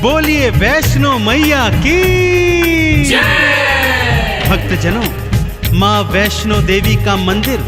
बोलिए वैष्णो मैया की जय। भक्तजनों, माँ वैष्णो देवी का मंदिर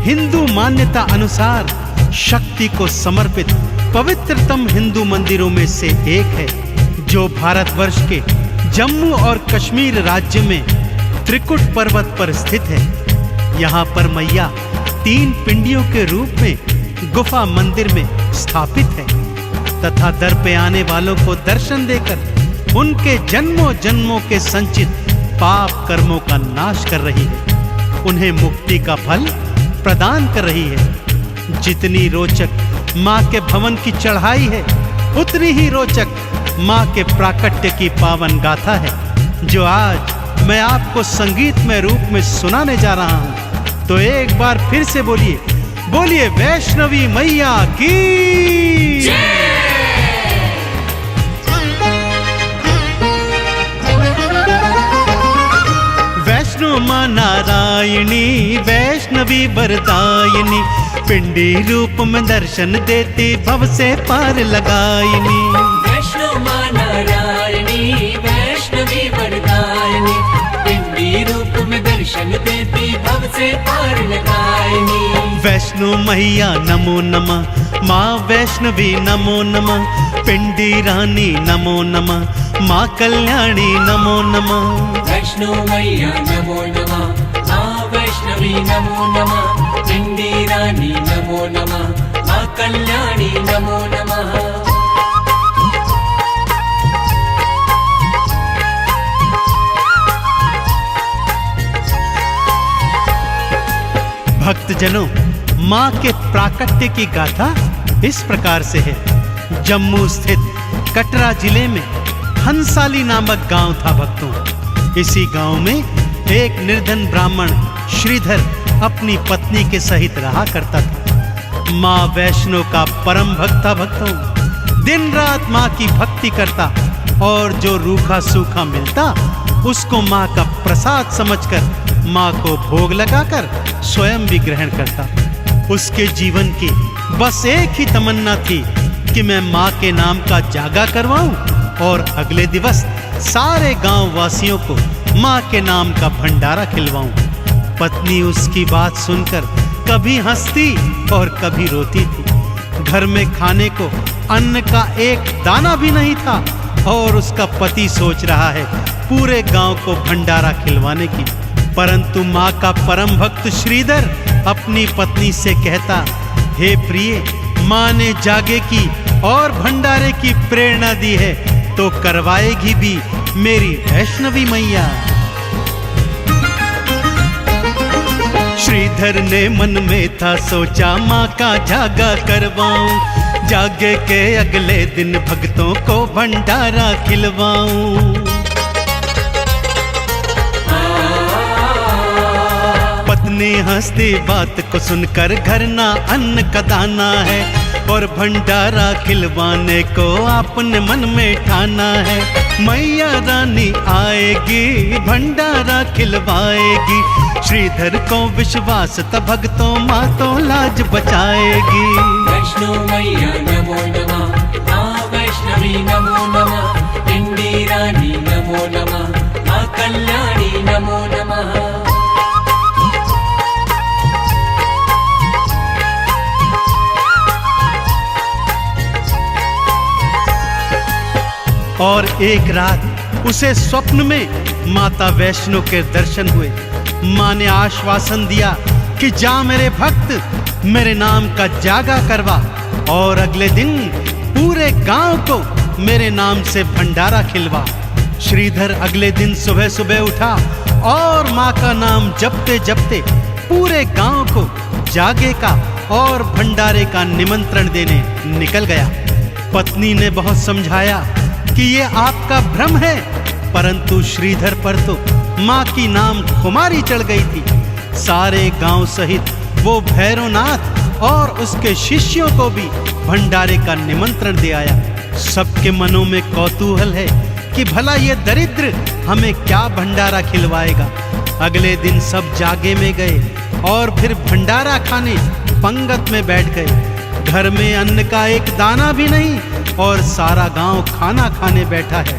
हिंदू मान्यता अनुसार शक्ति को समर्पित पवित्रतम हिंदू मंदिरों में से एक है, जो भारतवर्ष के जम्मू और कश्मीर राज्य में त्रिकुट पर्वत पर स्थित है। यहाँ पर मैया 3 पिंडियों के रूप में गुफा मंदिर में स्थापित है तथा दर पे आने वालों को दर्शन देकर उनके जन्मों जन्मों के संचित पाप कर्मों का नाश कर रही है, उन्हें मुक्ति का फल प्रदान कर रही है। जितनी रोचक माँ के भवन की चढ़ाई है, उतनी ही रोचक माँ के प्राकट्य की पावन गाथा है, जो आज मैं आपको संगीतमय रूप में सुनाने जा रहा हूँ। तो एक बार फिर से बोलिए, बोलिए वैष्णवी मैया की जय। वैष्णो माँ नारायणी वैष्णवी वरदायिनी, पिंडी रूप में दर्शन देती भव से पार लगायिनी। वैष्णो माँ नारायणी वैष्णवी वरदायिनी, पिंडी रूप में दर्शन देती भव से पार लगायिनी। वैष्णो मैया नमो नमः, माँ वैष्णवी नमो नमः, पिंडी रानी नमो नमः, माँ कल्याणी नमो नमः। वैष्णो मैया नमो नमः, माँ वैष्णवी नमो नमः, पिंडी रानी नमो नमः, माँ कल्याणी नमो नमः। भक्तजनों, माँ के प्राकट्य की गाथा इस प्रकार से है। जम्मू स्थित कटरा जिले में हंसाली नामक गांव था भक्तों। इसी गांव में एक निर्धन ब्राह्मण श्रीधर अपनी पत्नी के सहित रहा करता था। माँ वैष्णो का परम भक्त था भक्तों। दिन रात माँ की भक्ति करता और जो रूखा सूखा मिलता उसको माँ का प्रसाद समझकर माँ को भोग लगाकर स्वयं भी ग्रहण करता। उसके जीवन की बस एक ही तमन्ना थी कि मैं माँ के नाम का जागा करवाऊं और अगले दिवस सारे गांव वासियों को माँ के नाम का भंडारा खिलवाऊं। पत्नी उसकी बात सुनकर कभी हंसती और कभी रोती थी। घर में खाने को अन्न का एक दाना भी नहीं था और उसका पति सोच रहा है पूरे गांव को भंडारा खिलवाने की। परंतु माँ का परम भक्त श्रीधर अपनी पत्नी से कहता, हे प्रिय, माँ ने जागे की और भंडारे की प्रेरणा दी है तो करवाएगी भी मेरी वैष्णवी मैया। श्रीधर ने मन में था सोचा माँ का जागा करवाऊं, जागे के अगले दिन भक्तों को भंडारा खिलवाऊं। पत्नी हंसती बात को सुनकर घर ना अन्न का दाना है और भंडारा खिलवाने को आपने मन में ठाना है। मैया रानी आएगी भंडारा खिलवाएगी, श्रीधर को विश्वास था भक्तों माँ तो लाज बचाएगी। वैष्णो मैया नमो नमः, माँ वैष्णवी नमो नमः, पिंडी रानी नमो नमः, माँ कल्याणी नमो नमः। और एक रात उसे स्वप्न में माता वैष्णो के दर्शन हुए। माँ ने आश्वासन दिया कि जा मेरे भक्त, मेरे नाम का जागा करवा और अगले दिन पूरे गांव को मेरे नाम से भंडारा खिलवा। श्रीधर अगले दिन सुबह सुबह उठा और माँ का नाम जपते जपते पूरे गांव को जागे का और भंडारे का निमंत्रण देने निकल गया। पत्नी ने बहुत समझाया कि ये आपका भ्रम है, परंतु श्रीधर पर तो माँ की नाम कुमारी चढ़ गई थी। सारे गांव सहित वो भैरवनाथ और उसके शिष्यों को भी भंडारे का निमंत्रण दे आया। सबके मनों में कौतूहल है कि भला ये दरिद्र हमें क्या भंडारा खिलवाएगा। अगले दिन सब जागे में गए और फिर भंडारा खाने पंगत में बैठ गए। घर में अन्न का एक दाना भी नहीं और सारा गांव खाना खाने बैठा है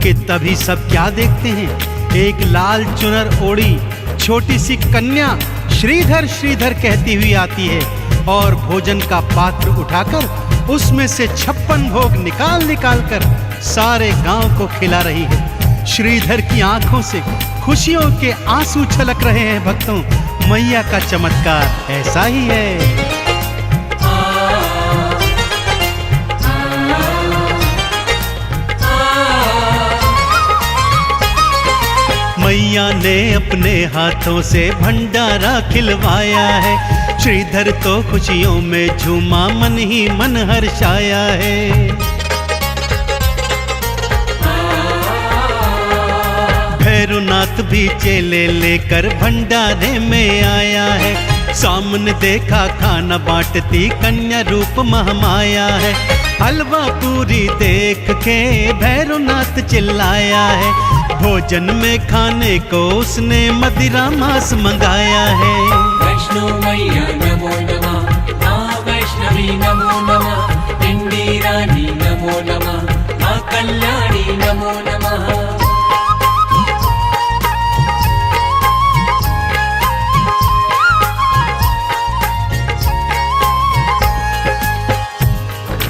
कि तभी सब क्या देखते हैं, एक लाल चुनर ओढ़ी छोटी सी कन्या श्रीधर श्रीधर कहती हुई आती है और भोजन का पात्र उठाकर उसमें से 56 भोग निकाल निकाल कर सारे गांव को खिला रही है। श्रीधर की आंखों से खुशियों के आंसू छलक रहे हैं। भक्तों, मैया का चमत्कार ऐसा ही है। मैया ने अपने हाथों से भंडारा खिलवाया है। श्रीधर तो खुशियों में झूमा, मन ही मन हर्षाया है। भैरवनाथ भी चेले लेकर भंडारे में आया है। सामने देखा खाना बांटती कन्या रूप महामाया है। हलवा पूरी देख के भैरवनाथ चिल्लाया है। भोजन में खाने को उसने मदिरा मांस मंगाया है। वैष्णो मैया नमो नमः, माँ वैष्णवी नमो नमः, पिंडी रानी नमो नमः, माँ कल्याणी नमो नमः।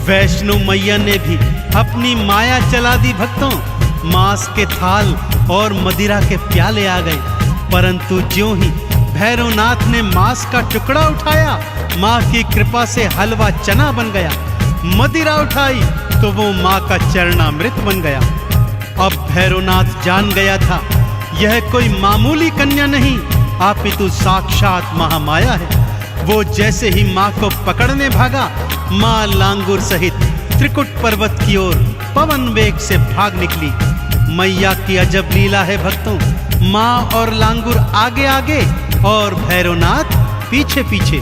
वैष्णो मैया ने भी अपनी माया चला दी। भक्तों, मांस के थाल और मदिरा के प्याले आ गए, परंतु ज्यों ही भैरवनाथ ने मांस का टुकड़ा उठाया, माँ की कृपा से हलवा चना बन गया। मदिरा उठाई तो वो माँ का चरणामृत बन गया। अब भैरवनाथ जान गया था यह कोई मामूली कन्या नहीं, अपितु साक्षात महामाया है। वो जैसे ही माँ को पकड़ने भागा, माँ लांगुर सहित त्रिकुट पर्वत की ओर पवन वेग से भाग निकली। मैया की अजब लीला है भक्तों। माँ और लांगुर आगे आगे और भैरवनाथ पीछे पीछे।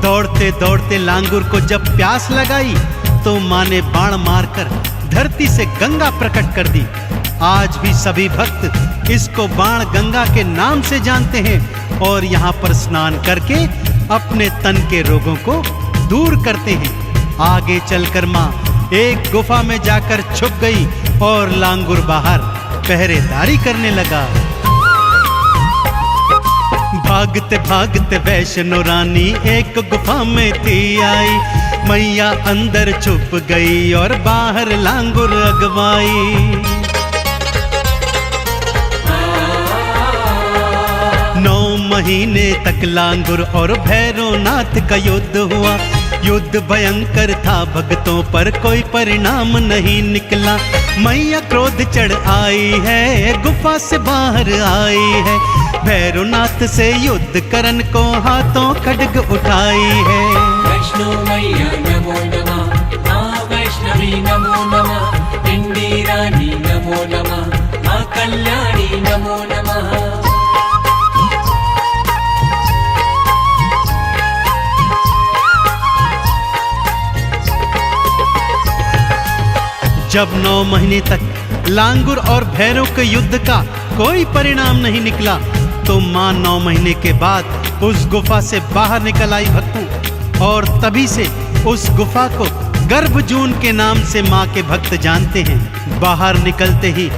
दौड़ते दौड़ते लांगुर को जब प्यास लगाई तो माँ ने बाण मारकर धरती से गंगा प्रकट कर दी। आज भी सभी भक्त इसको बाण गंगा के नाम से जानते हैं और यहाँ पर स्नान करके अपने तन के रोगों को दूर करते हैं। आगे चलकर माँ एक गुफा में जाकर छुप गई और लांगुर बाहर पहरेदारी करने लगा। भागते भागते वैष्णो रानी एक गुफा में थी आई। मैया अंदर छुप गई और बाहर लांगुर अगवाई। 9 महीने तक लांगुर और भैरवनाथ का युद्ध हुआ। युद्ध भयंकर था, भक्तों पर कोई परिणाम नहीं निकला। मैया क्रोध चढ़ आई है, गुफा से बाहर आई है। भैरवनाथ से युद्ध करन को हाथों खड्ग उठाई है। वैष्णो मैया नमो नमः, माँ वैष्णवी नमो नमः, पिंडी रानी नमो नमः, माँ कल्याणी नमो नमः। जब 9 महीने तक लांगुर और भैरव के युद्ध का कोई परिणाम नहीं निकला तो माँ 9 महीने के बाद उस गुफा से बाहर निकल आई भक्तों। और तभी से उस गुफा को गर्भजून के नाम से माँ के भक्त जानते हैं। बाहर निकलते ही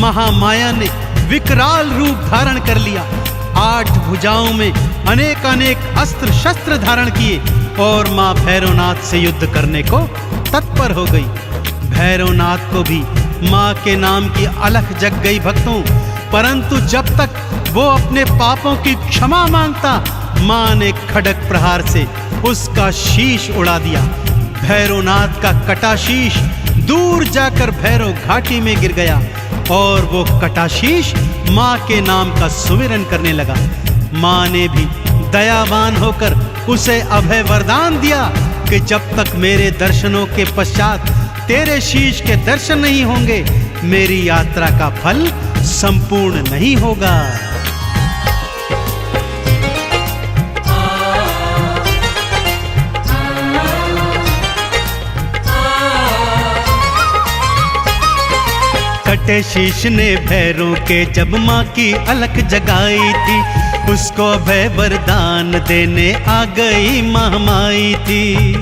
महामाया ने विकराल रूप धारण कर लिया। 8 भुजाओं में अनेक अनेक अस्त्र शस्त्र धारण किए और माँ भैरवनाथ से युद्ध करने को तत्पर हो गई। भैरवनाथ को भी माँ के नाम की अलख जग गई भक्तों, परंतु जब तक वो अपने पापों की क्षमा मांगता, माँ ने खड्ग प्रहार से उसका शीश उड़ा दिया। भैरवनाथ का कटा शीश दूर जाकर भैरव घाटी में गिर गया और वो कटा शीश माँ के नाम का सुमिरन करने लगा। माँ ने भी दयावान होकर उसे अभय वरदान दिया कि जब तक मेरे दर्शनों के पश्चात तेरे शीश के दर्शन नहीं होंगे, मेरी यात्रा का फल संपूर्ण नहीं होगा। कटे शीश ने भैरों के जब माँ की अलख जगाई थी, उसको अभय वरदान देने आ गई महामाई थी।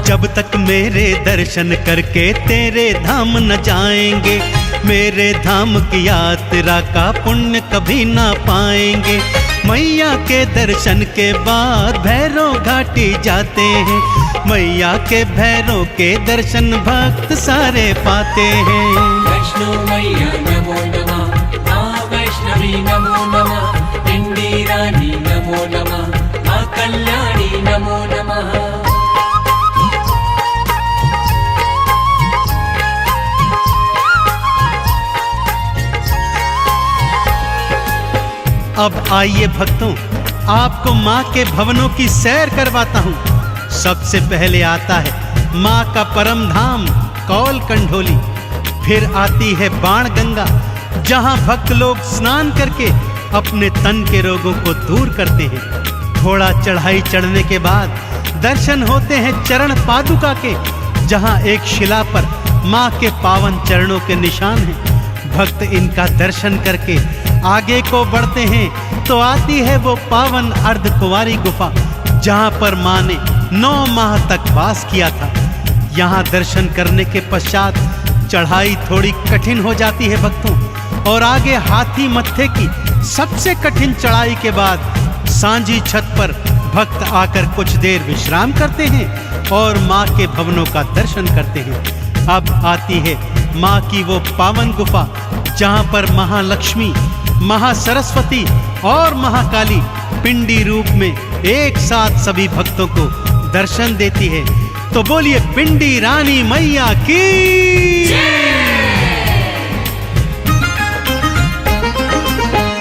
जब तक मेरे दर्शन करके तेरे धाम न जाएंगे, मेरे धाम की यात्रा का पुण्य कभी ना पाएंगे। मैया के दर्शन के बाद भैरव घाटी जाते हैं, मैया के भैरव के दर्शन भक्त सारे पाते हैं। वैष्णो मैया नमो नमः, माँ वैष्णवी नमो नमः, पिंडी रानी नमो नमः, माँ कल्याणी नमो नमः। अब आइए भक्तों, आपको माँ के भवनों की सैर करवाता हूँ। सबसे पहले आता है माँ का परम धाम कौल कंढोली, फिर आती है बाण गंगा, जहाँ भक्त लोग स्नान करके अपने तन के रोगों को दूर करते हैं। थोड़ा चढ़ाई चढ़ने के बाद दर्शन होते हैं चरण पादुका के, जहाँ एक शिला पर माँ के पावन चरणों के निशान हैं। भक्त इनका दर्शन करके आगे को बढ़ते हैं तो आती है वो पावन अर्धकुंवारी गुफा, जहाँ पर माँ ने 9 माह तक वास किया था। यहाँ दर्शन करने के पश्चात चढ़ाई थोड़ी कठिन हो जाती है भक्तों, और आगे हाथी मत्थे की सबसे कठिन चढ़ाई के बाद सांझी छत पर भक्त आकर कुछ देर विश्राम करते हैं और माँ के भवनों का दर्शन करते हैं। अब आती है माँ की वो पावन गुफा, जहाँ पर महालक्ष्मी, महासरस्वती और महाकाली पिंडी रूप में एक साथ सभी भक्तों को दर्शन देती है। तो बोलिए पिंडी रानी मैया की।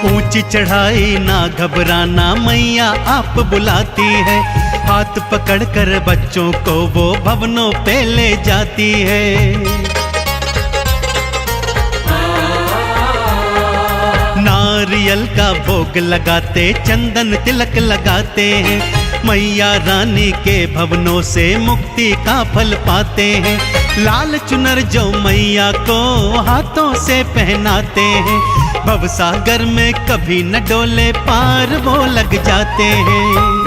ऊंची चढ़ाई ना घबराना, मैया आप बुलाती है, हाथ पकड़कर बच्चों को वो भवनों पे ले जाती है। नारियल का भोग लगाते, चंदन तिलक लगाते हैं, मैया रानी के भवनों से मुक्ति का फल पाते हैं। लाल चुनर जो मैया को हाथों से पहनाते हैं, भवसागर में कभी न डोले पार वो लग जाते हैं।